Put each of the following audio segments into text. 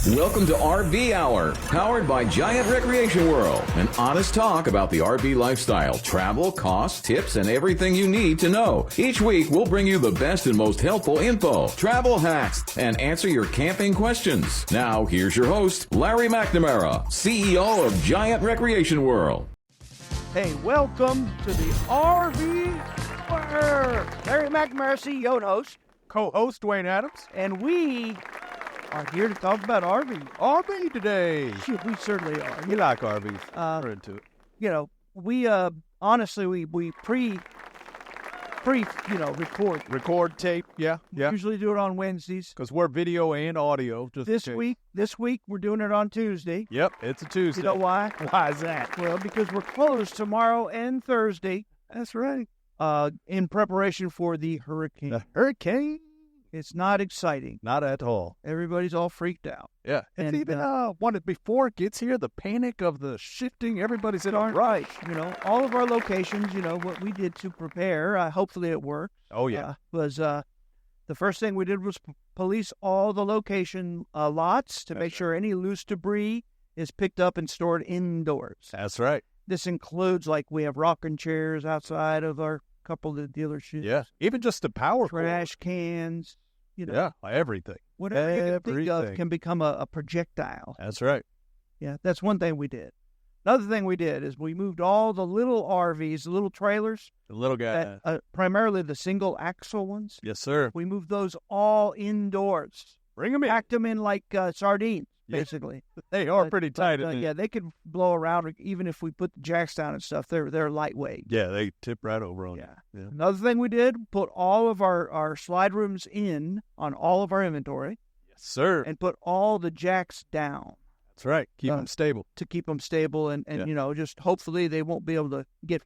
Welcome to RV Hour, powered by Giant Recreation World. An honest talk about the RV lifestyle, travel, costs, tips, and everything you need to know. Each week, we'll bring you the best and most helpful info, travel hacks, and answer your camping questions. Now, here's your host, Larry McNamara, CEO of Giant Recreation World. Hey, welcome to the RVer. Larry McNamara, CEO and host. Co-host Dwayne Adams. And we are here to talk about RV. RV today. Shit, we certainly are. We like RVs. We're into it. You know, we honestly we record. Record tape. Yeah. Usually do it on Wednesdays. Because we're video and audio. This week we're doing it on Tuesday. Yep, it's a Tuesday. You know why? Why is that? Well, because we're closed tomorrow and Thursday. That's right. In preparation for the hurricane. The hurricane? It's not exciting. Not at all. Everybody's all freaked out. Yeah. It's even before it gets here, the panic of the shifting, everybody's in our right. You know, all of our locations, you know, what we did to prepare, hopefully it worked. Oh, yeah. The first thing we did was police all the location lots to make sure any loose debris is picked up and stored indoors. That's right. This includes, like, we have rocking chairs outside of our couple of the dealerships. Yeah. Even just the power trash cans. You know, yeah, everything. Whatever you can think of can become a projectile. That's right. Yeah, that's one thing we did. Another thing we did is we moved all the little RVs, the little trailers. The little guy. Primarily the single axle ones. Yes, sir. We moved those all indoors. Bring them in. Packed them in like sardines, basically. They are pretty tight. Yeah, they could blow around even if we put the jacks down and stuff. They're lightweight. Yeah, they tip right over on you. Yeah. Another thing we did, put all of our slide rooms in on all of our inventory. Yes, sir. And put all the jacks down. That's right. Keep them stable. To keep them stable and you know, just hopefully they won't be able to get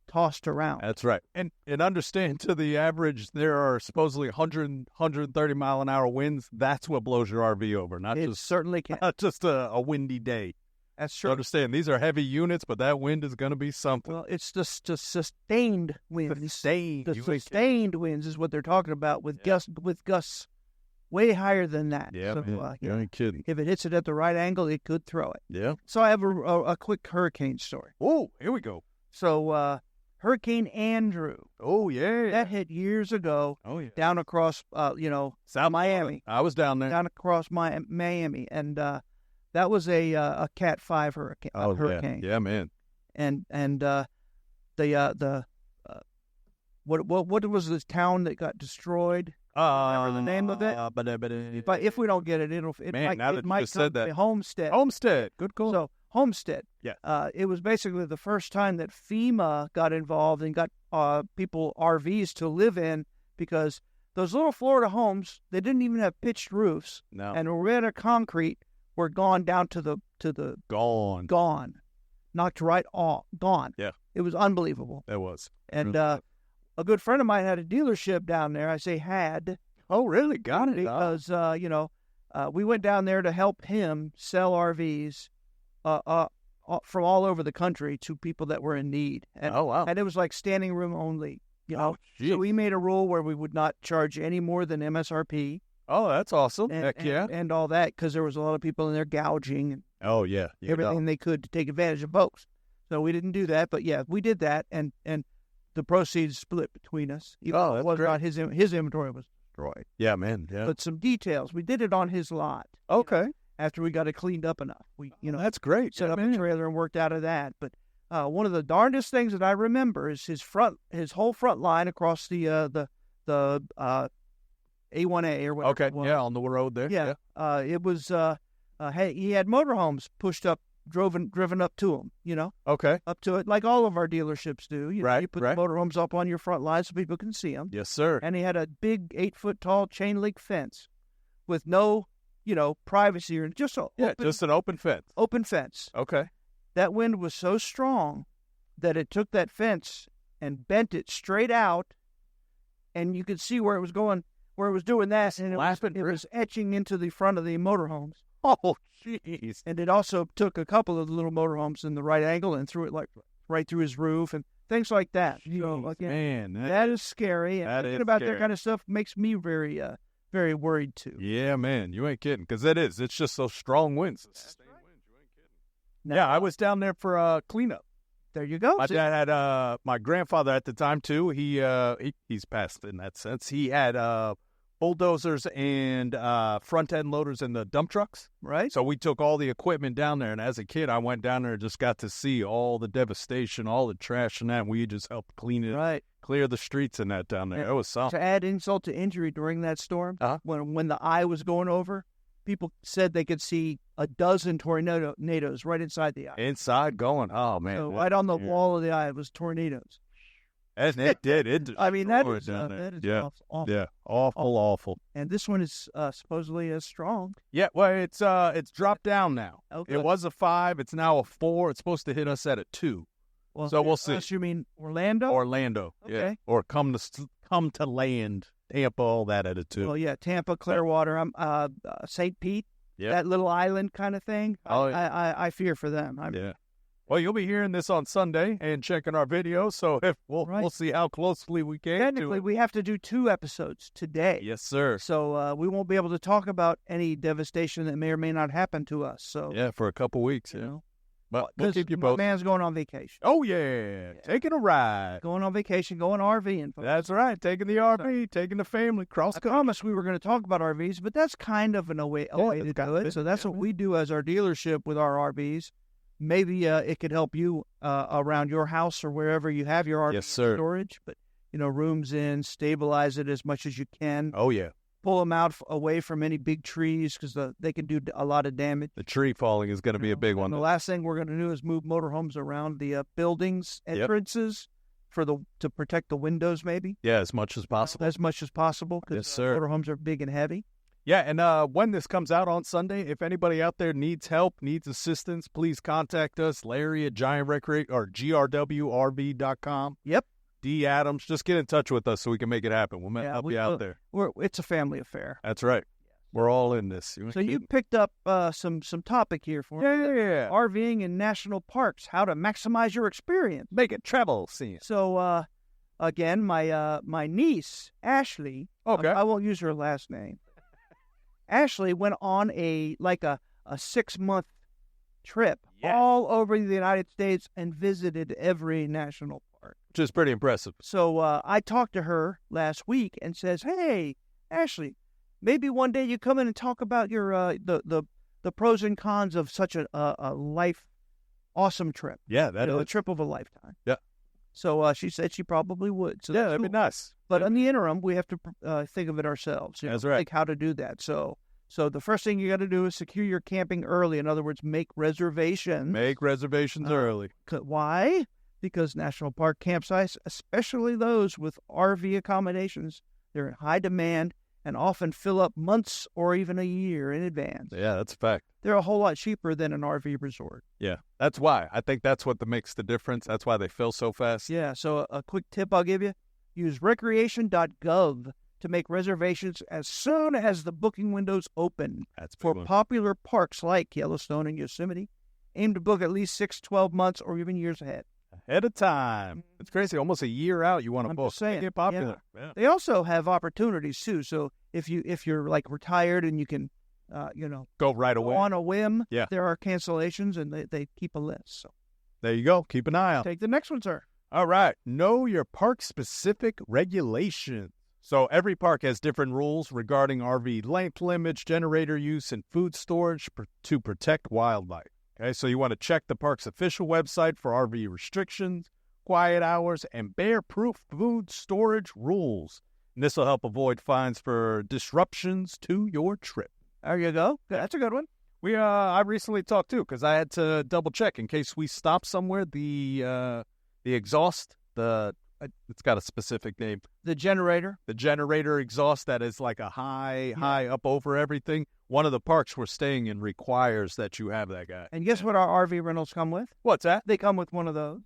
tossed around. That's right. And understand, to the average, there are supposedly 130 mile an hour winds. That's what blows your RV over. Certainly can. Not just a windy day. That's true. So understand, these are heavy units, but that wind is going to be something. Well, it's just sustained winds. Sustained winds is what they're talking about with gusts way higher than that. Yeah, so, you ain't kidding. If it hits it at the right angle, it could throw it. Yeah. So I have a quick hurricane story. Oh, here we go. So Hurricane Andrew. Oh, yeah. That hit years ago. Oh, yeah. Down across, South Miami. I was down there. Down across Miami. And that was a Cat 5 hurricane. Hurricane. Yeah, man. And what was this town that got destroyed? Remember the name of it? But if we don't get it, it might come to Homestead. Homestead. Good call. So Homestead. Yeah. It was basically the first time that FEMA got involved and got people RVs to live in, because those little Florida homes, they didn't even have pitched roofs. No. And were made of concrete, were gone down to the gone. Knocked right off. Gone. Yeah. It was unbelievable. It was. And a good friend of mine had a dealership down there. I say had. Oh, really? Got it. Because, we went down there to help him sell RVs from all over the country to people that were in need. And, oh, wow. And it was like standing room only. Oh, so we made a rule where we would not charge any more than MSRP. Oh, that's awesome. Heck yeah. And all that, because there was a lot of people in there gouging. And everything they could to take advantage of folks. So we didn't do that. But, yeah, we did that. And the proceeds split between us. Oh, that's great. Not his inventory was destroyed. Yeah, man. Yeah. But some details. We did it on his lot. Okay. After we got it cleaned up enough, that's great. Set up a trailer and worked out of that. But one of the darndest things that I remember is his whole front line across the A1A or whatever. Okay. Yeah, on the road there. Yeah. It was. He had motorhomes driven up to him, Okay. Up to it, like all of our dealerships do. You put the motorhomes up on your front line so people can see them. Yes, sir. And he had a big 8-foot tall chain link fence with no, privacy or just an open fence. Open fence. Okay. That wind was so strong that it took that fence and bent it straight out, and you could see where it was going, where it was doing that, and it was etching into the front of the motorhomes. Oh, jeez. And it also took a couple of the little motorhomes in the right angle and threw it like right through his roof and things like that. Jeez, so again, man, that is scary. And thinking about scary. that kind of stuff makes me very very worried too. Yeah, man, you ain't kidding. Because it is. It's just those strong winds. It's sustained winds. You ain't kidding. Now, I was down there for cleanup. there you go. My dad had my grandfather at the time too. He's passed in that sense. He had bulldozers and front end loaders in the dump trucks. Right. So we took all the equipment down there, and as a kid, I went down there and just got to see all the devastation, all the trash and that. And we just helped clean it, Right. clear the streets and that down there. Yeah. It was something. To add insult to injury during that storm, when the eye was going over, people said they could see a dozen tornadoes right inside the eye. Inside going, oh man, So right on the wall of the eye was tornadoes. And it did. I mean, that destroyed is, down there. that is Yeah. awful. Yeah, awful. And this one is supposedly as strong. Yeah, well, it's dropped down now. Okay. It was a 5. It's now a 4. It's supposed to hit us at a 2. Well, So we'll see. You mean Orlando? Orlando, yeah, Okay. or come to land, Tampa, all that at a 2. Well, yeah, Tampa, Clearwater, St. Pete, Yeah. that little island kind of thing. Oh, I fear for them. Yeah. Well, you'll be hearing this on Sunday and checking our video, so if we'll see how closely we can. Technically, we have to do 2 episodes today. Yes, sir. So we won't be able to talk about any devastation that may or may not happen to us. So Yeah, for a couple weeks. you Yeah. know, But we'll keep you my posted. man's going on vacation. Oh yeah, taking a ride. Going on vacation, going RVing. Folks. That's right. Taking the RV, taking the family cross I country. promised we were going to talk about RVs, but that's kind of a way to do it. So that's what we do as our dealership with our RVs. Maybe it could help you around your house or wherever you have your RV Yes, sir. storage. But, rooms in, stabilize it as much as you can. Oh yeah, Pull them out away from any big trees because they can do a lot of damage. the tree falling is going to be a big And one. the last thing we're going to do is move motorhomes around the buildings, entrances, to protect the windows maybe. Yeah, as much as possible. As much as possible because Yes, sir. motorhomes are big and heavy. Yeah, and when this comes out on Sunday, if anybody out there needs help, needs assistance, please contact us, Larry at GrWRV.com. Yep. D. Adams, just get in touch with us so we can make it happen. We'll help you out there. It's a family affair. That's right. We're all in this. So you picked up some topic here for me. Yeah. RVing in national parks, how to maximize your experience. Make it travel scene. So, again, my niece, Ashley, Okay. I won't use her last name. Ashley went on a 6-month trip all over the United States and visited every national park. Which is pretty impressive. So I talked to her last week and says, "Hey, Ashley, maybe one day you come in and talk about your the pros and cons of such a life awesome trip. Yeah, that is. A trip of a lifetime." Yeah. So she said she probably would. So Yeah, that's that'd be cool. nice. But in the interim, we have to think of it ourselves. That's right. Think how to do that. So the first thing you got to do is secure your camping early. In other words, make reservations. Make reservations early. Why? Because national park campsites, especially those with RV accommodations, they're in high demand and often fill up months or even a year in advance. Yeah, that's a fact. They're a whole lot cheaper than an RV resort. Yeah, that's why. I think that's what makes the difference. That's why they fill so fast. Yeah, so a quick tip I'll give you. Use recreation.gov to make reservations as soon as the booking windows open. That's a For big one. popular parks like Yellowstone and Yosemite. Aim to book at least 6, 12 months or even years ahead. Ahead of time. It's crazy. Almost a year out you want to I'm book. just saying, Make it popular. Yeah. They also have opportunities too. So if you're like retired and you can, Go right go away. on a whim, Yeah. there are cancellations and they keep a list. So There you go. Keep an eye out. take the next one, sir. All right. Know your park-specific regulations. So every park has different rules regarding RV length limits, generator use, and food storage to protect wildlife. Okay, so you want to check the park's official website for RV restrictions, quiet hours, and bear-proof food storage rules. And this will help avoid fines for disruptions to your trip. There you go. That's a good one. I recently talked too because I had to double check in case we stop somewhere. The exhaust, it's got a specific name. The generator. The generator exhaust that is like a high up over everything. One of the parks we're staying in requires that you have that guy. And guess what our RV rentals come with? What's that? They come with one of those.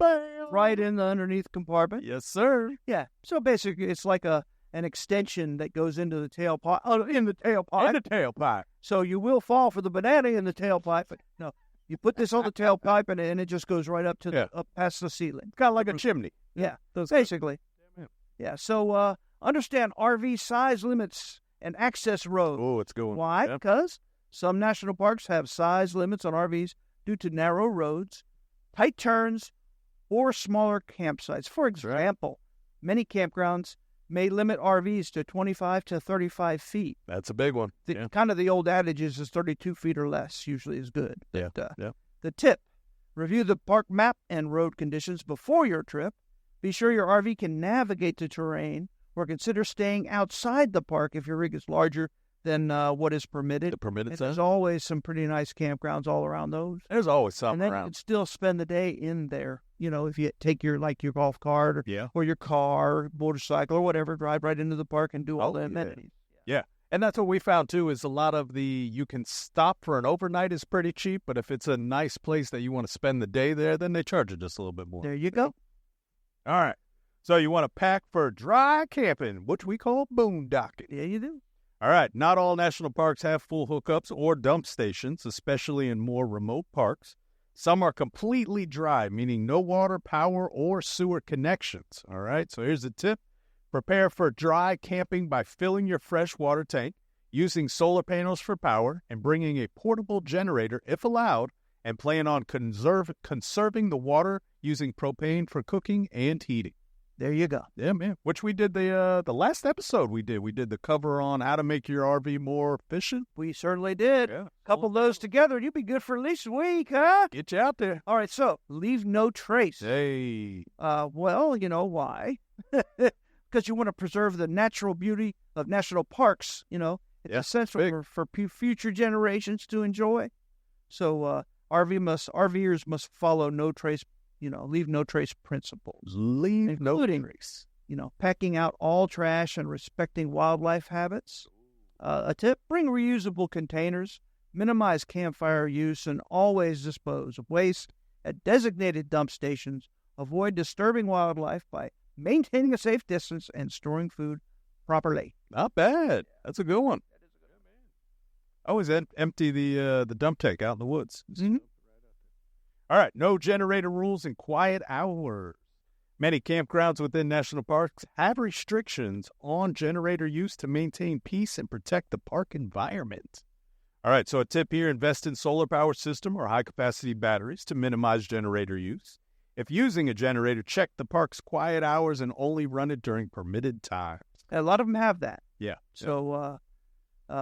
Right in the underneath compartment. Yes, sir. Yeah. So basically, it's like an extension that goes into the tailpipe. In the tailpipe. And the tailpipe. So you will fall for the banana in the tailpipe. But no, you put this on the tailpipe and it just goes right up to up past the ceiling. Kind of like a chimney. Yeah, basically. Yeah. So understand RV size limits and access roads. Oh, it's going. Why? Yeah. Because some national parks have size limits on RVs due to narrow roads, tight turns, or smaller campsites. For example, many campgrounds may limit RVs to 25 to 35 feet. That's a big one. Kind of the old adage is 32 feet or less usually is good. Yeah. But, Yeah. The tip, review the park map and road conditions before your trip. Be sure your RV can navigate the terrain, or consider staying outside the park if your rig is larger than what is permitted. The permitted And size? there's always some pretty nice campgrounds all around those. There's always And something then you around. can still spend the day in there. You know, if you take your golf cart or your car, or motorcycle or whatever, drive right into the park and do all the amenities. Yeah. And that's what we found, too, is a lot of you can stop for an overnight is pretty cheap, but if it's a nice place that you want to spend the day there, then they charge you just a little bit more. There you go. All right. So you want to pack for dry camping, which we call boondocking. Yeah, you do. All right. Not all national parks have full hookups or dump stations, especially in more remote parks. Some are completely dry, meaning no water, power, or sewer connections. All right. So here's a tip. Prepare for dry camping by filling your fresh water tank, using solar panels for power, and bringing a portable generator if allowed, and plan on conserving the water using propane for cooking and heating. There you go. Yeah, man. Which we did the last episode we did. We did the cover on how to make your RV more efficient. We certainly did. Yeah. Couple those together, and you'd be good for at least a week, huh? Get you out there. All right, so leave no trace. Hey. Well, you know why? Because you want to preserve the natural beauty of national parks. You know, it's essential for future generations to enjoy. So RVers must follow no trace. Leave no trace principles. Leave no trace. Packing out all trash and respecting wildlife habits. A tip, bring reusable containers, minimize campfire use, and always dispose of waste at designated dump stations. Avoid disturbing wildlife by maintaining a safe distance and storing food properly. Not bad. That's a good one. Always empty the dump tank out in the woods. Mm-hmm. All right, no generator rules and quiet hours. Many campgrounds within national parks have restrictions on generator use to maintain peace and protect the park environment. All right, so a tip here, invest in solar power system or high-capacity batteries to minimize generator use. If using a generator, check the park's quiet hours and only run it during permitted times. A lot of them have that. Yeah. So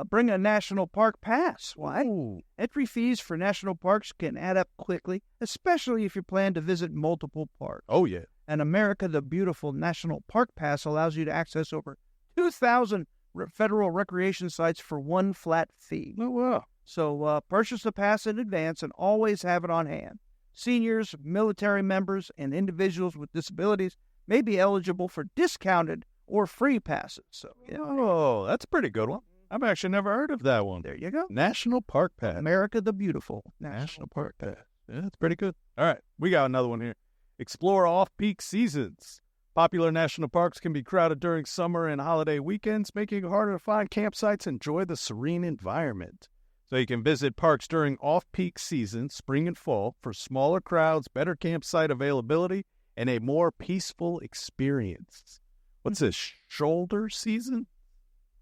bring a national park pass. Why? Ooh. Entry fees for national parks can add up quickly, especially if you plan to visit multiple parks. Oh, yeah. And America the Beautiful National Park Pass allows you to access over 2,000 federal recreation sites for one flat fee. Oh, wow. So purchase the pass in advance and always have it on hand. Seniors, military members, and individuals with disabilities may be eligible for discounted or free passes. So, Oh, that's a pretty good one. I've actually never heard of that one. There you go. National Park Pass. America the Beautiful. National Park Pass. Yeah, that's pretty good. All right, we got another one here. Explore off-peak seasons. Popular national parks can be crowded during summer and holiday weekends, making it harder to find campsites and enjoy the serene environment. So you can visit parks during off-peak seasons, spring and fall, for smaller crowds, better campsite availability, and a more peaceful experience. What's this, shoulder season?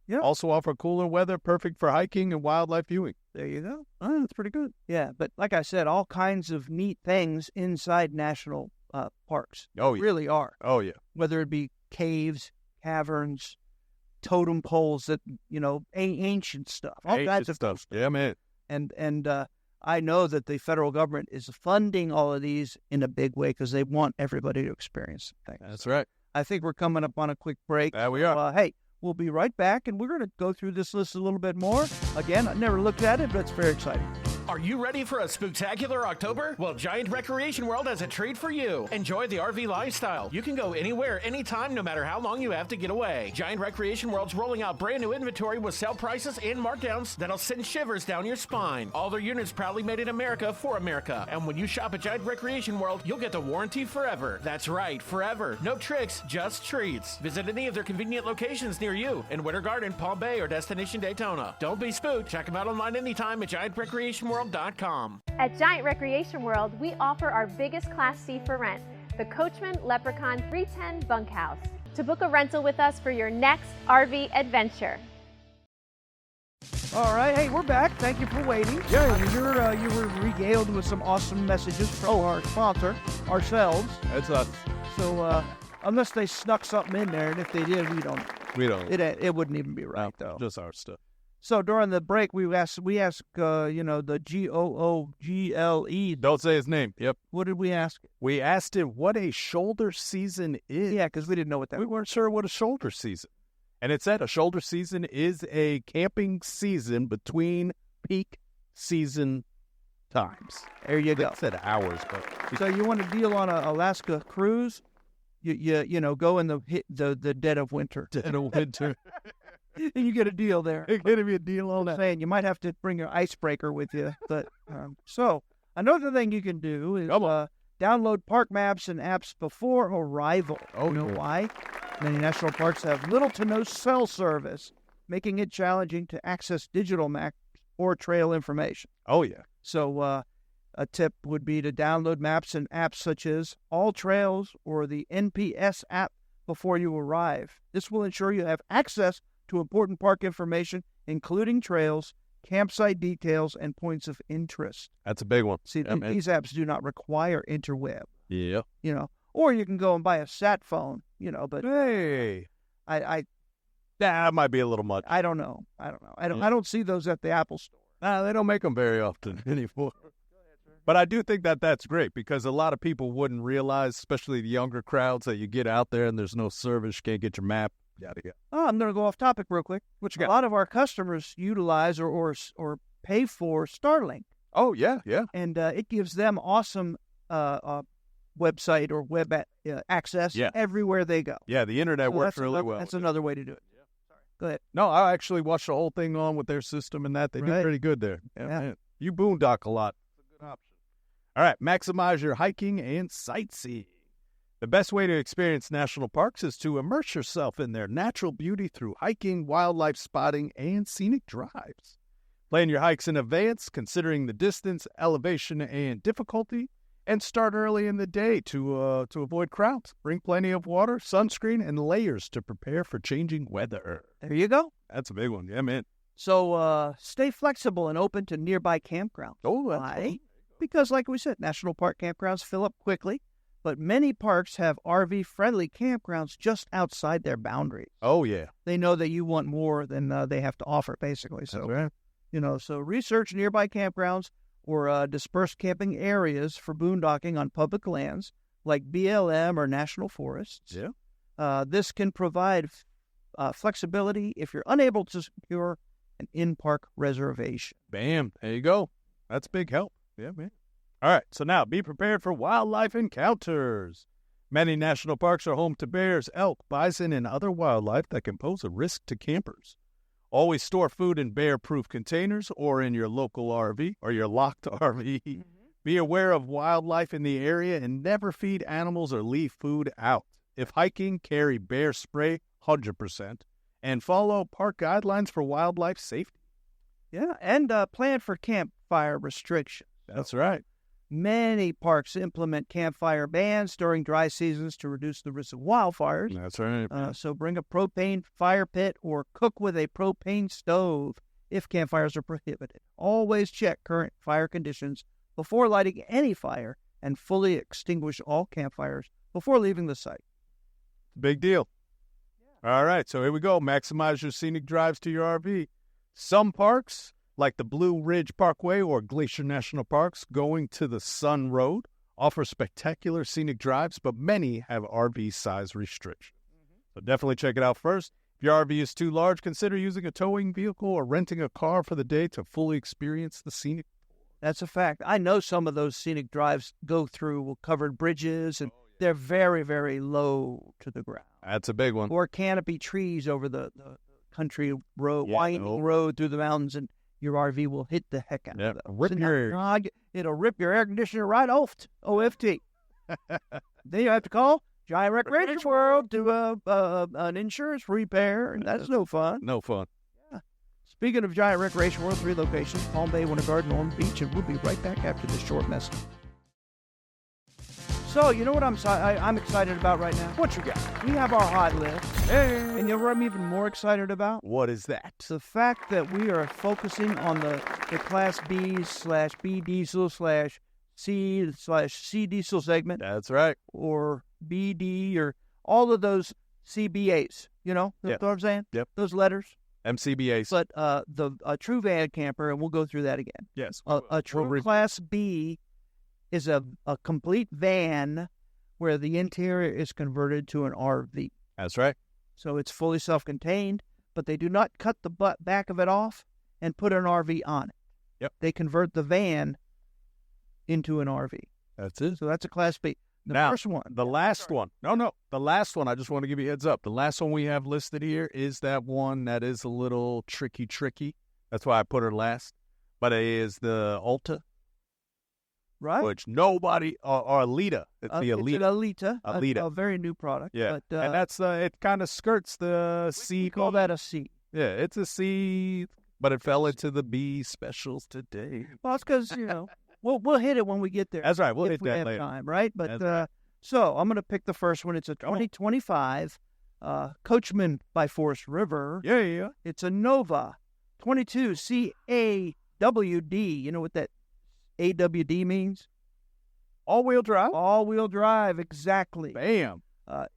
Yeah. Also offer cooler weather, perfect for hiking and wildlife viewing. There you go. Oh, that's pretty good. Yeah, but like I said, all kinds of neat things inside national parks. Oh, yeah. Really are. Oh, yeah. Whether it be caves, caverns, totem poles that, ancient stuff. All kinds of stuff. Yeah, man. And I know that the federal government is funding all of these in a big way because they want everybody to experience things. That's right. I think we're coming up on a quick break. There we are. Hey, we'll be right back, and we're going to go through this list a little bit more. Again, I never looked at it, but it's very exciting. Are you ready for a spooktacular October? Well, Giant Recreation World has a treat for you. Enjoy the RV lifestyle. You can go anywhere, anytime, no matter how long you have to get away. Giant Recreation World's rolling out brand new inventory with sale prices and markdowns that'll send shivers down your spine. All their units proudly made in America for America. And when you shop at Giant Recreation World, you'll get the warranty forever. That's right, forever. No tricks, just treats. Visit any of their convenient locations near you in Winter Garden, Palm Bay, or Destination Daytona. Don't be spooked. Check them out online anytime at GiantRecreationWorld.com. At Giant Recreation World, we offer our biggest Class C for rent, the Coachman Leprechaun 310 Bunkhouse. To book a rental with us for your next RV adventure, All right, hey, we're back. Thank you for waiting. Yeah, you were regaled with some awesome messages from our sponsor, ourselves. That's us. So unless they snuck something in there, and if they did, we don't. It wouldn't even be right though. Just our stuff. So during the break, we asked the GOOGLE. Don't say his name. Yep. What did we ask? We asked him what a shoulder season is. Yeah, because we didn't know what that We was. weren't sure what a shoulder season. And it said a shoulder season is a camping season between peak season times. There you go. It said hours, but So you want a deal on an Alaska cruise? You go in the dead of winter. dead of winter. And you get a deal there. It's going to be a deal on that. Saying you might have to bring your icebreaker with you. But so another thing you can do is download park maps and apps before arrival. Oh, you know yeah. why? Many national parks have little to no cell service, making it challenging to access digital maps or trail information. Oh, yeah. So a tip would be to download maps and apps such as All Trails or the NPS app before you arrive. This will ensure you have access to important park information, including trails, campsite details, and points of interest. That's a big one. See, these apps do not require interweb, Yeah. or you can go and buy a sat phone, but Hey. That might be a little much. I don't know. I don't see those at the Apple Store. Nah, they don't make them very often anymore. But I do think that that's great because a lot of people wouldn't realize, especially the younger crowds, that you get out there and there's no service, you can't get your map, yada yada. Oh, I'm going to go off topic real quick. What you got? A lot of our customers utilize or pay for Starlink, Oh, yeah. and it gives them awesome website or web access everywhere they go. Yeah, the internet So works really well. That's another way to do it. Yeah. Sorry. Go ahead. No, I actually watched the whole thing on with their system and that. They do Right. pretty good there. Yeah. Man. You boondock a lot. It's a good option. All right, maximize your hiking and sightseeing. The best way to experience national parks is to immerse yourself in their natural beauty through hiking, wildlife spotting, and scenic drives. Plan your hikes in advance, considering the distance, elevation, and difficulty, and start early in the day to avoid crowds. Bring plenty of water, sunscreen, and layers to prepare for changing weather. There you go. That's a big one. Yeah, man. So stay flexible and open to nearby campgrounds. Oh, that's Why? cool. Because, like we said, national park campgrounds fill up quickly, but many parks have RV-friendly campgrounds just outside their boundaries. Oh, yeah. They know that you want more than they have to offer, basically. So, That's right. So research nearby campgrounds or dispersed camping areas for boondocking on public lands like BLM or national forests. Yeah. This can provide flexibility if you're unable to secure an in-park reservation. Bam. There you go. That's big help. Yeah, man. All right. So now be prepared for wildlife encounters. Many national parks are home to bears, elk, bison, and other wildlife that can pose a risk to campers. Always store food in bear-proof containers or in your local RV or your locked RV. Mm-hmm. Be aware of wildlife in the area and never feed animals or leave food out. If hiking, carry bear spray 100%. And follow park guidelines for wildlife safety. Yeah, and plan for campfire restrictions. That's right. Many parks implement campfire bans during dry seasons to reduce the risk of wildfires. That's right. So bring a propane fire pit or cook with a propane stove if campfires are prohibited. Always check current fire conditions before lighting any fire and fully extinguish all campfires before leaving the site. Big deal. All right, so here we go. Maximize your scenic drives to your RV. Some parks, like the Blue Ridge Parkway or Glacier National Parks, going to the Sun Road, offer spectacular scenic drives, but many have RV size restrictions. So definitely check it out first. If your RV is too large, consider using a towing vehicle or renting a car for the day to fully experience the scenic. That's a fact. I know some of those scenic drives go through covered bridges, and they're very, very low to the ground. That's a big one. Or canopy trees over the country road, winding road through the mountains, and your RV will hit the heck out of those. It'll rip your air conditioner right off OFT. Then you have to call Giant Recreation World to an insurance repair, and that's no fun. No fun. Yeah. Speaking of Giant Recreation World, 3 locations, Palm Bay, Winter Garden, Orm Beach, and we'll be right back after this short message. So, you know what I'm excited about right now? What you got? We have our hot list. Hey. And you know what I'm even more excited about? What is that? The fact that we are focusing on the Class B/B diesel/C/C diesel segment, That's right. or BD, or all of those CBAs. You know what I'm saying? Yep. Those letters. MCBAs. But a true van camper, and we'll go through that again. Yes. A true Class B is a complete van where the interior is converted to an RV. That's right. So it's fully self-contained, but they do not cut the back of it off and put an RV on it. Yep. They convert the van into an RV. That's it. So that's a Class B. The first one. The last one. No. The last one, I just want to give you a heads up. The last one we have listed here is that one that is a little tricky. That's why I put her last. But it is the Alta. Right. Which nobody, or Alita. It's the Alita. It's an Alita. A very new product. Yeah. But, and that's, it kind of skirts the C. We call that a C. Yeah, it's a C, but it fell into the B specials today. Well, it's because, we'll hit it when we get there. That's right. We'll hit that have later. Time, right? But right. So I'm going to pick the first one. It's a 2025 Coachman by Forest River. Yeah. It's a Nova 22 CAWD. You know what that AWD means? All-wheel drive? All-wheel drive, exactly. Bam.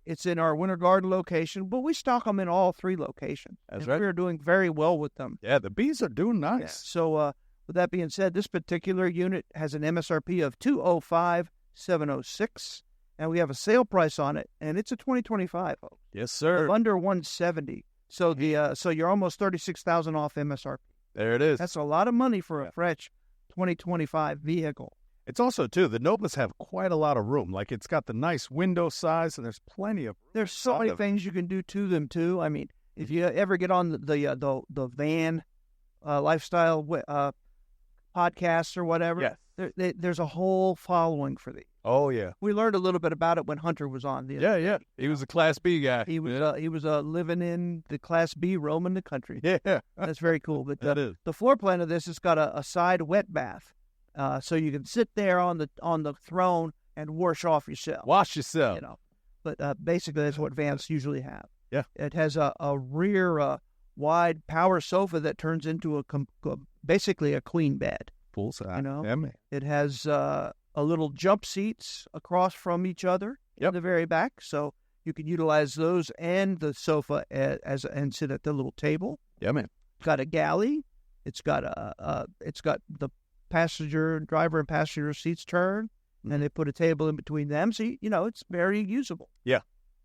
It's in our Winter Garden location, but we stock them in all three locations. That's and right. We're doing very well with them. Yeah, the Bs are doing nice. Yeah. So with that being said, this particular unit has an MSRP of $205,706, and we have a sale price on it, and it's a 2025. Yes, sir. Of under $170. So so you're almost $36,000 off MSRP. There it is. That's a lot of money for a fresh 2025 vehicle. It's also, too, the Novas have quite a lot of room. Like, it's got the nice window size, and there's plenty of room. There's so many things you can do to them, too. I mean, if you ever get on the van lifestyle podcasts or whatever, there's a whole following for these. Oh, yeah. We learned a little bit about it when Hunter was on. Yeah. He was a Class B guy. He was living in the Class B, roaming the country. Yeah. That's very cool. But that is. The floor plan of this has got a side wet bath. So you can sit there on the throne and wash yourself. But basically that's what vans usually have. Yeah. It has a rear wide power sofa that turns into basically a queen bed. Full size. Yeah, man. It has a little jump seats across from each other in the very back, so you can utilize those and the sofa and sit at the little table. Yeah, man. It's got a galley. It's got the driver and passenger seats turn, and they put a table in between them, so it's very usable. Yeah.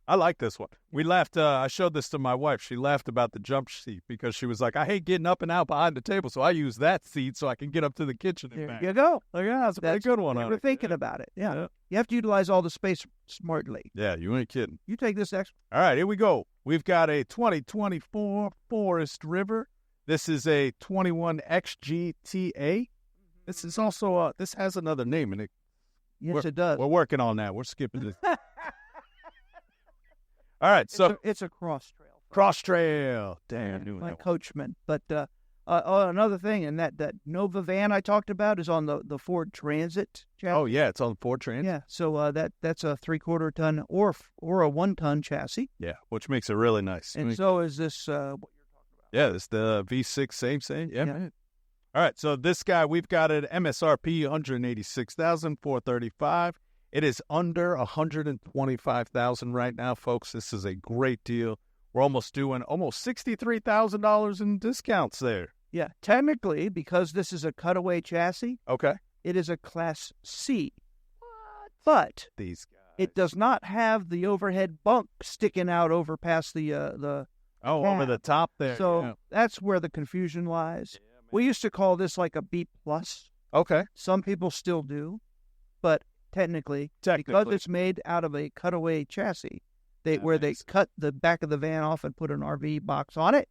I like this one. We laughed. I showed this to my wife. She laughed about the jump seat because she was like, I hate getting up and out behind the table, so I use that seat so I can get up to the kitchen and back. There you go. Oh, yeah, that's a pretty good one. We're thinking about it. Yeah. You have to utilize all the space smartly. Yeah, you ain't kidding. You take this next. All right, here we go. We've got a 2024 Forest River. This is a 21 XGTA. This is also this has another name in it. Yes, it does. We're working on that. We're skipping this. All right, so it's a cross trail. Cross trail. Damn, my Coachman. But another thing, and that Nova van I talked about is on the Ford Transit chassis. Oh yeah, it's on the Ford Transit. Yeah, so that's a 3/4 ton or a 1 ton chassis. Yeah, which makes it really nice. And so is this what you're talking about? Yeah, it's the V6, same. Yeah, man. All right, so this guy, we've got an MSRP $186,435. It is under $125,000 right now, folks. This is a great deal. We're almost doing almost $63,000 in discounts there. Yeah, technically, because this is a cutaway chassis, okay, it is a Class C. But these guys, it does not have the overhead bunk sticking out over past the over the top there. So that's where the confusion lies. Yeah, we used to call this like a B+. Okay. Some people still do, but technically, because it's made out of a cutaway chassis, they cut the back of the van off and put an RV box on it.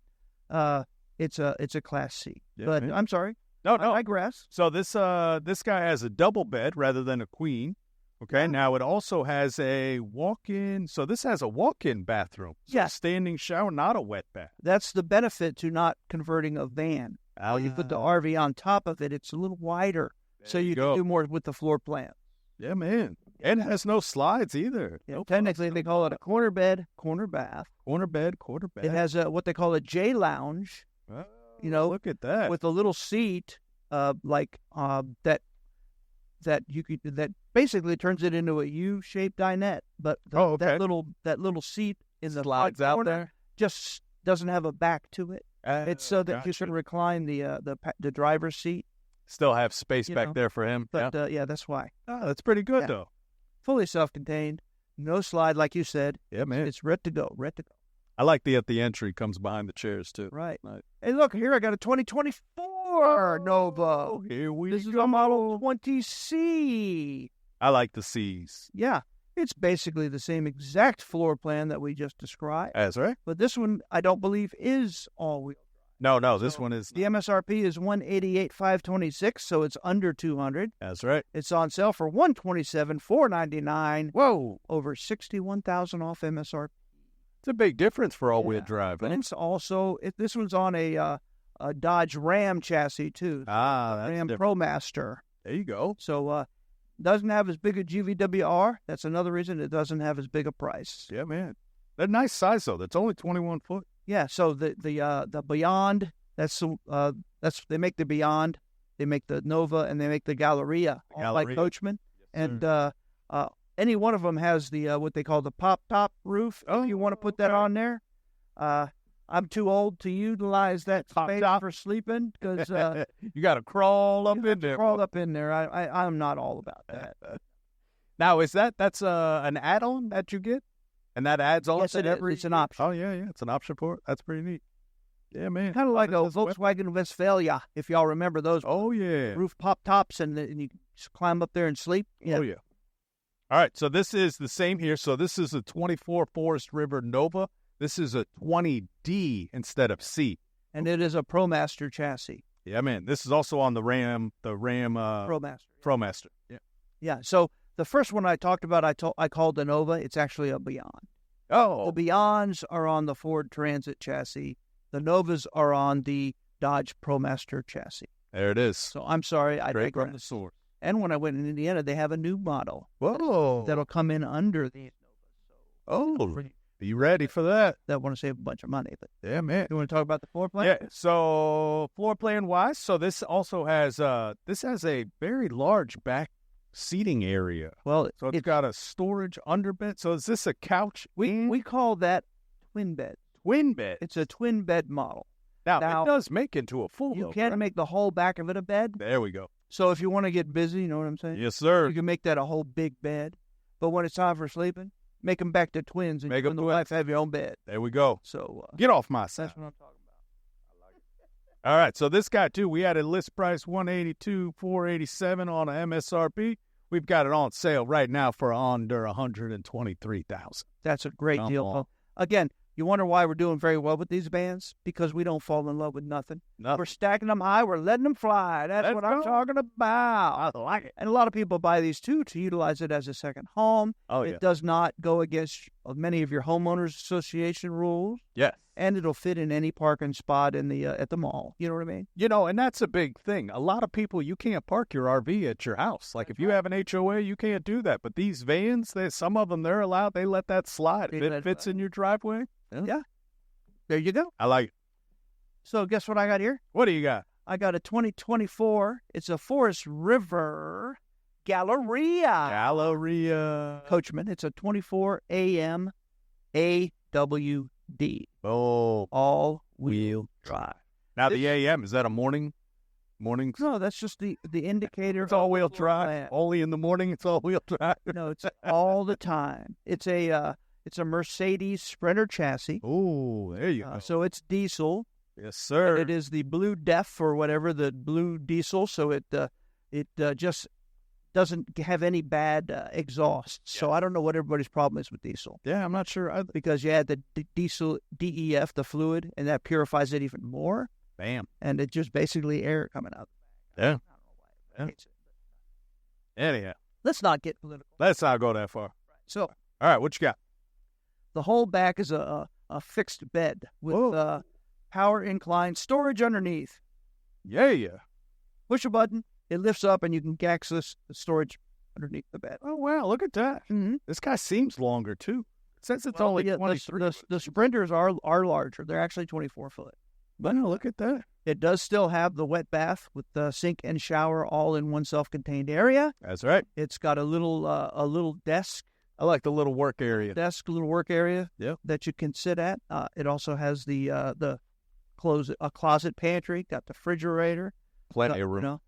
It's a Class C. Yeah, but man. I'm sorry. No, I digress. So this guy has a double bed rather than a queen. Okay. Yeah. Now it also has a walk-in. So this has a walk-in bathroom. So standing shower, not a wet bath. That's the benefit to not converting a van. When you put the RV on top of it, it's a little wider, so you can do more with the floor plan. Yeah, man. And it has no slides either. Yeah, No technically, plus. they call it a corner bed, corner bath. Corner bed, quarter bed. It has what they call a J lounge. Oh, Look at that. with a little seat, that basically turns it into a U-shaped dinette. But that little seat in the slides out corner there. just doesn't have a back to it. It's so that you can recline the driver's seat. Still have space back there for him. But that's why. Oh, that's pretty good though. Fully self-contained, no slide, like you said. Yeah, man. It's ready to go. I like at the entry comes behind the chairs too. Right. Nice. Hey, look here! I got a 2024 Nova. Here we This go. is a Model 20C. I like the C's. Yeah, it's basically the same exact floor plan that we just described. That's right. But this one, I don't believe, is all-wheel. No, this one is. The MSRP is $188,526, so it's under $200. That's right. It's on sale for $127,499. Whoa, Over $61,000 off MSRP. it's a big difference for all-wheel drive. But Huh? it's also this one's on a Dodge Ram chassis too. That's Ram different. ProMaster. There you go. So doesn't have as big a GVWR. That's another reason it doesn't have as big a price. Yeah, man. They're nice size though. That's only 21 foot. Yeah. So the Beyond. That's they make the Beyond. They make the Nova and they make the Galleria. All like Coachman. Yes, and any one of them has the what they call the pop top roof. If you want to put that on there. I'm too old to utilize that space for sleeping because you got to crawl up in there. Crawl up in there. I'm not all about that. Now, that's an add-on that you get, and that adds on? Yes, to it is. It's an option. Oh yeah, it's an option for it. That's pretty neat. Yeah, man. Kind of like a Volkswagen Westphalia, if y'all remember those. Oh yeah, roof pop tops, and you just climb up there and sleep. Yeah. Oh yeah. All right, so this is the same here. So this is a 24 Forest River Nova. This is a 20D instead of C. And it is a ProMaster chassis. Yeah, man. This is also on the Ram ProMaster. ProMaster. Yeah. Yeah. So the first one I talked about, I called the Nova. It's actually a Beyond. Oh. The Beyonds are on the Ford Transit chassis. The Novas are on the Dodge ProMaster chassis. There it is. So I'm sorry, I Straight digress. from the source. And when I went in Indiana, they have a new model. Whoa. That'll come in under these Novas. So be ready for that. That want to save a bunch of money. But yeah, man. You want to talk about the floor plan? Yeah. So floor plan wise, so this also has a very large back seating area. Well, so it's got a storage underbed. So is this a couch? We call that twin bed. Twin bed. It's a twin bed model. Now it does make into a full. You can't make the whole back of it a bed. There we go. So if you want to get busy, you know what I'm saying? Yes, sir. You can make that a whole big bed. But when it's time for sleeping, make them back to twins and make you and the wife have your own bed. There we go. So get off my side. That's what I'm talking about. I like it. All right, so this guy too, we had a list price $182,487 on a MSRP. We've got it on sale right now for under $123,000. That's a great deal. Again, you wonder why we're doing very well with these bands? Because we don't fall in love with nothing. We're stacking them high. We're letting them fly. That's what I'm talking about. I like it. And a lot of people buy these, too, to utilize it as a second home. Oh, yeah. It does not go against many of your homeowners association rules. Yes. And it'll fit in any parking spot in the at the mall. You know what I mean? You know, and that's a big thing. A lot of people, you can't park your RV at your house. Like if you have an HOA, you can't do that. But these vans, some of them, they're allowed. They let that slide. If it fits in your driveway. Yeah. There you go. I like it. So guess what I got here? What do you got? I got a 2024. It's a Forest River Galleria. Coachman. It's a 24 AM AWD. Oh. All-wheel drive. Now the AM, is that a morning? No, that's just the indicator. It's all-wheel drive. Only in the morning it's all-wheel drive. No, it's all the time. It's a Mercedes Sprinter chassis. Oh, there you go. So it's diesel. Yes, sir. And it is the blue DEF or whatever, the blue diesel. So it just doesn't have any bad exhaust. Yes. So I don't know what everybody's problem is with diesel. Yeah, I'm not sure either. Because you add the diesel DEF, the fluid, and that purifies it even more. Bam. And it's just basically air coming out. Yeah. I don't know why. Anyhow. Let's not get political. Let's not go that far. Right. So. All right, what you got? The whole back is a fixed bed with power incline storage underneath. Yeah. Push a button, it lifts up, and you can access the storage underneath the bed. Oh, wow, look at that. Mm-hmm. This guy seems longer, too. It says it's only 23. The Sprinters are larger. They're actually 24 foot. But no, look at that. It does still have the wet bath with the sink and shower all in one self-contained area. That's right. It's got a little desk. I like the little work area. Little work area. Yep. That you can sit at. It also has a closet pantry. Got the refrigerator. Plenty of room.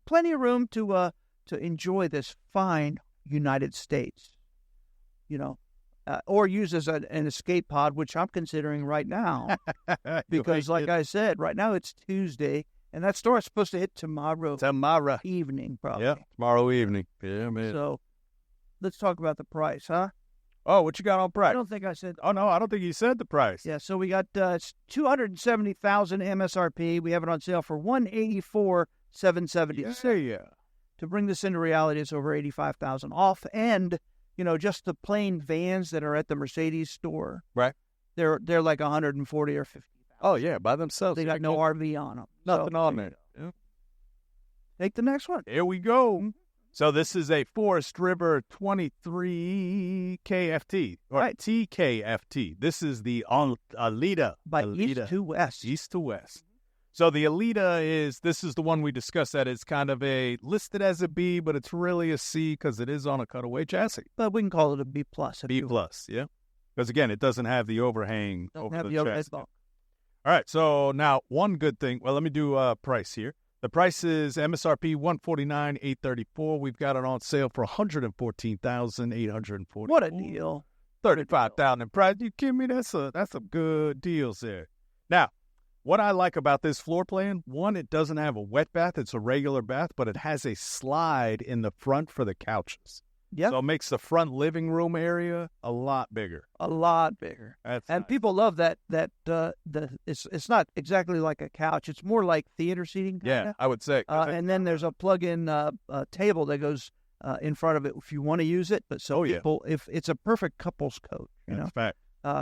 Plenty of room to enjoy this fine United States. Or use as an escape pod, which I'm considering right now. Because, like I said, right now it's Tuesday, and that store is supposed to hit tomorrow evening, probably. Yeah, tomorrow evening. Yeah, man. So, let's talk about the price, huh? Oh, what you got on price? I don't think I said. Oh, no, I don't think you said the price. Yeah, so we got it's $270,000 MSRP. We have it on sale for $184,770. Yeah. To bring this into reality, it's over $85,000 off, and just the plain vans that are at the Mercedes store. Right. They're like $140,000 or $50,000. Oh, yeah, by themselves. They got no RV on them. Nothing on there. Yeah. Take the next one. Here we go. So this is a Forest River 23 KFT, or right. TKFT. This is the Alita. By Alita. East to West. East to West. So the Alita this is the one we discussed that it's kind of listed as a B, but it's really a C because it is on a cutaway chassis. But we can call it a B+. B+, yeah. Because, again, it doesn't have the overhang over the chassis. All right, so now one good thing. Well, let me do price here. The price is MSRP $149,834. We've got it on sale for $114,840. What a deal! $35,000 in price. You kidding me? That's some good deals there. Now, what I like about this floor plan, one, it doesn't have a wet bath. It's a regular bath, but it has a slide in the front for the couches. Yep. So it makes the front living room area a lot bigger. A lot bigger. That's and nice. People love that it's not exactly like a couch. It's more like theater seating. Yeah, I would say. And then there's a plug-in table that goes in front of it if you want to use it. But people, if it's a perfect couples coach, That's fact.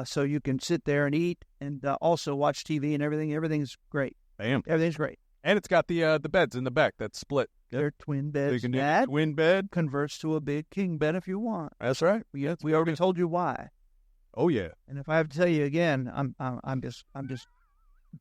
So you can sit there and eat and also watch TV and everything. Everything's great. Bam. Everything's great. And it's got the beds in the back that's split. Yep. They're twin beds. So you can do a twin bed. Converts to a big king bed if you want. That's right. We already told you why. Oh yeah. And if I have to tell you again, I'm just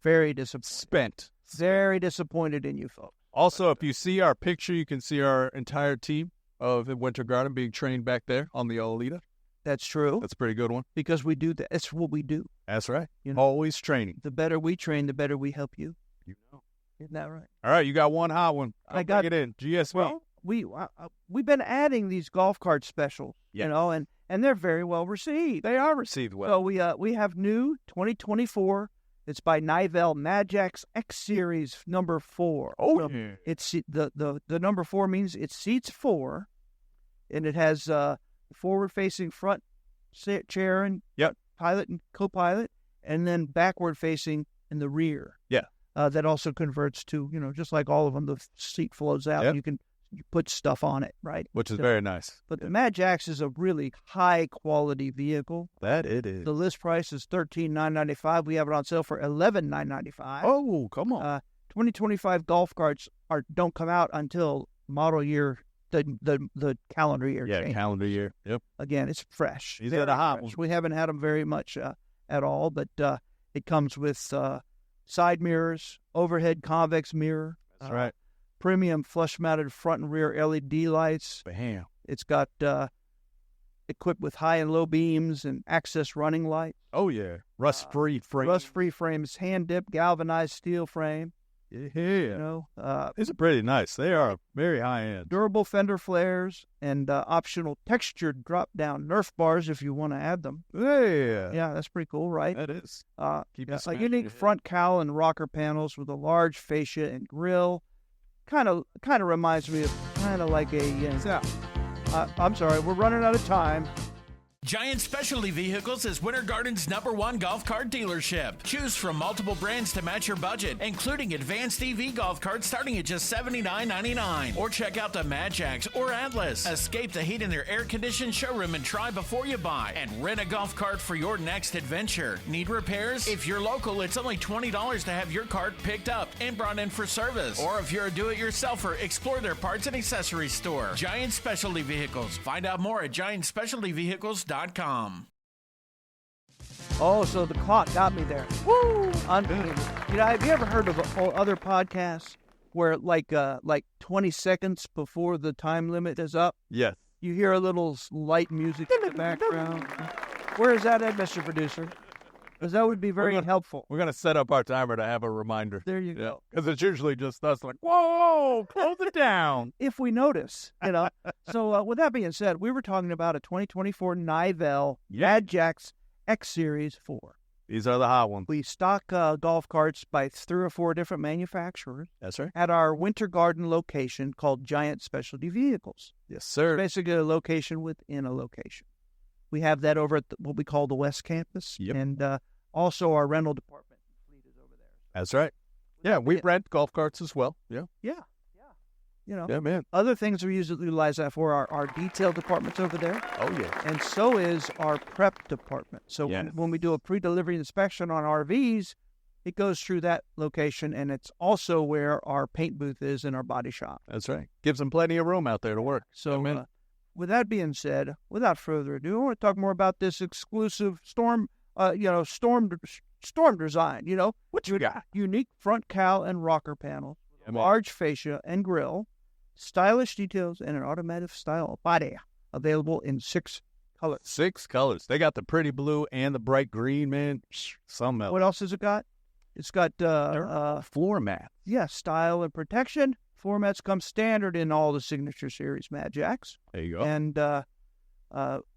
very disappointed. Very disappointed in you folks. Also, if you see our picture, you can see our entire team of the Winter Garden being trained back there on the Alita. That's true. That's a pretty good one. Because we do that. It's what we do. That's right. Always training. The better we train, the better we help you. You know. Isn't that right? All right, you got one hot one. I got it in. GSV. Well, we've been adding these golf cart specials, and they're very well received. They are received well. So we have new 2024. It's by Nivell Madjax X Series number 4. Oh, so yeah. It's the number 4 means it seats 4, and it has forward-facing front chair and pilot and co-pilot, and then backward-facing in the rear. Yeah. That also converts to, just like all of them, the seat flows out. Yep. And you put stuff on it, right? Which is very nice. But the Madjax is a really high-quality vehicle. That it is. The list price is $13,995. We have it on sale for $11,995. Oh, come on. 2025 golf carts don't come out until model year, the calendar year. Yeah, change. calendar year. Yep. Again, it's fresh. These are the hot ones. We haven't had them very much at all, but it comes with side mirrors, overhead convex mirror. That's right. Premium flush-mounted front and rear LED lights. Bam. It's got equipped with high and low beams and access running lights. Oh, yeah. Rust-free frame. Rust-free frames, hand-dipped galvanized steel frame. Yeah. These are pretty nice. They are very high-end. Durable fender flares and optional textured drop-down Nerf bars if you want to add them. Yeah. Yeah, that's pretty cool, right? That is. Keep a unique front cowl and rocker panels with a large fascia and grille. Kind of reminds me of like a. I'm sorry, we're running out of time. Giant Specialty Vehicles is Winter Garden's #1 golf cart dealership. Choose from multiple brands to match your budget, including advanced EV golf carts starting at just $79.99. Or check out the Mad Jacks or Atlas. Escape the heat in their air-conditioned showroom and try before you buy. And rent a golf cart for your next adventure. Need repairs? If you're local, it's only $20 to have your cart picked up and brought in for service. Or if you're a do-it-yourselfer, explore their parts and accessories store. Giant Specialty Vehicles. Find out more at giantspecialtyvehicles.com. Oh, so the clock got me there. Woo! Unbelievable. Have you ever heard of other podcasts where like 20 seconds before the time limit is up, Yes. you hear a little light music in the background? Where is that at, Mr. Producer? Because that would be very helpful. We're going to set up our timer to have a reminder. There you go. Because it's usually just us like, whoa, close it down. If we notice, So with that being said, we were talking about a 2024 Nivell Mad Jacks X Series 4. These are the hot ones. We stock golf carts by 3 or 4 different manufacturers. That's right. At our Winter Garden location called Giant Specialty Vehicles. Yes, sir. It's basically a location within a location. We have that over at what we call the West Campus. Yep. And also our rental department fleet is over there. That's right. Yeah, we rent golf carts as well. Yeah. Yeah. Yeah, man. Other things we utilize that for are our detail departments over there. Oh, yeah. And so is our prep department. So Yes. when we do a pre-delivery inspection on RVs, it goes through that location, and it's also where our paint booth is in our body shop. That's right. Gives them plenty of room out there to work. So with that being said, without further ado, I want to talk more about this exclusive storm design. What you got? Unique front cowl and rocker panels, large fascia and grille, stylish details, and an automotive style body. Available in 6 colors. 6 colors. They got the pretty blue and the bright green, man. Something else. What else has it got? It's got floor mat. Yeah, style and protection. Floor mats come standard in all the Signature Series Mad Jacks. There you go. And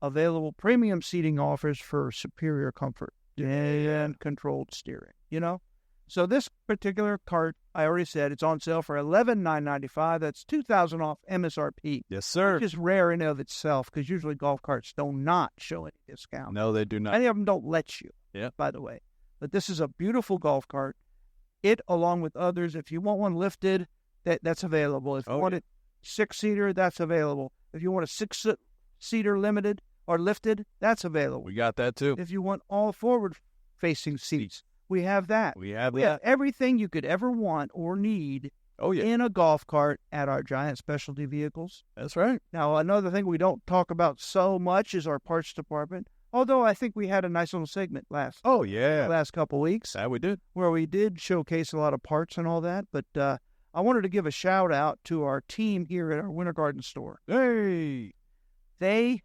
available premium seating offers for superior comfort and controlled steering. So this particular cart, I already said, it's on sale for $11,995. That's $2,000 off MSRP. Yes, sir. Which is rare in and of itself, because usually golf carts do not show any discount. No, they do not. Many of them don't let you, by the way. But this is a beautiful golf cart. It, along with others, if you want one lifted, that's available. If you want it 6-seater, that's available. If you want a 6-seater limited or lifted, that's available. We got that, too. If you want all forward-facing seats, we have that. We have everything you could ever want or need in a golf cart at our Giant Specialty Vehicles. That's right. Now, another thing we don't talk about so much is our parts department, although I think we had a nice little segment last couple weeks. That we did. Where we did showcase a lot of parts and all that, but I wanted to give a shout-out to our team here at our Winter Garden store. Hey! They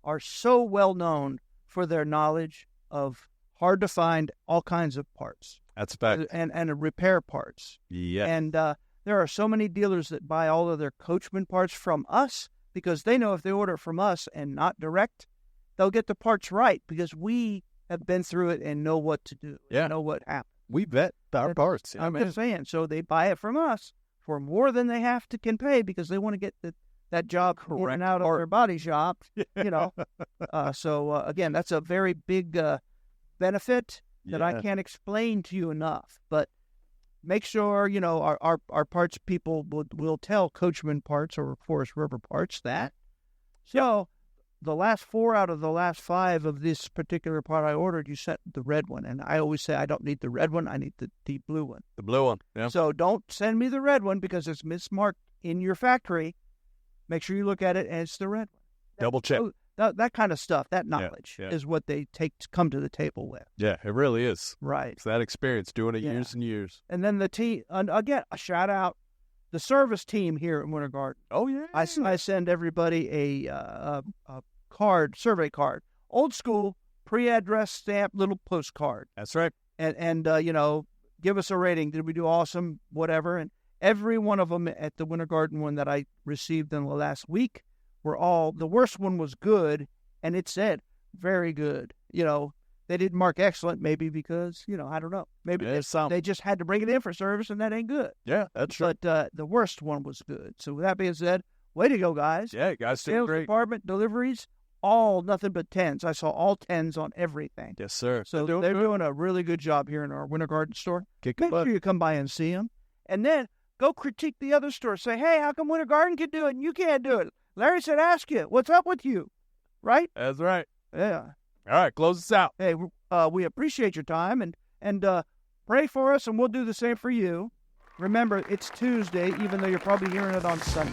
are so well known for their knowledge of hard to find all kinds of parts. That's a fact. And repair parts. Yeah. And there are so many dealers that buy all of their Coachman parts from us because they know if they order from us and not direct, they'll get the parts right because we have been through it and know what to do. Yeah. Know what happened. We vet our parts. I'm just saying. So they buy it from us for more than they can pay because they want to get that job in and out of their body shop. So again, that's a very big benefit that I can't explain to you enough. But make sure our parts people will tell Coachman Parts or Forest River Parts that. So the last 4 out of the last 5 of this particular part I ordered, you sent the red one, and I always say I don't need the red one, I need the deep blue one. The blue one. Yeah. So don't send me the red one because it's mismarked in your factory. Make sure you look at it and it's the red one. Double check. That kind of stuff, that knowledge is what they come to the table with. Yeah, it really is. Right. It's that experience, doing it years and years. And then the team, again, a shout out, the service team here at Winter Garden. Oh, yeah. I send everybody a survey card, old school, pre-address stamp little postcard. That's right. And give us a rating. Did we do awesome? Whatever. And every one of them at the Winter Garden one that I received in the last week were all, the worst one was good, and it said very good. They didn't mark excellent, maybe because, I don't know. Maybe they just had to bring it in for service, and that ain't good. Yeah, that's true. But the worst one was good. So with that being said, way to go, guys. Yeah, guys did Sales great. department, deliveries, all nothing but 10s. I saw all 10s on everything. Yes, sir. So they're doing a really good job here in our Winter Garden store. Make sure you come by and see them. And then go critique the other store. Say, hey, how come Winter Garden can do it and you can't do it? Larry said, ask you, what's up with you? Right? That's right. Yeah. All right, close us out. Hey, we appreciate your time and pray for us, and we'll do the same for you. Remember, it's Tuesday, even though you're probably hearing it on Sunday.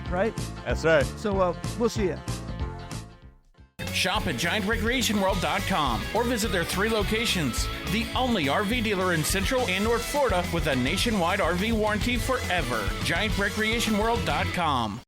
Right? That's right. So we'll see you. Shop at GiantRecreationWorld.com or visit their 3 locations. The only RV dealer in Central and North Florida with a nationwide RV warranty forever. GiantRecreationWorld.com.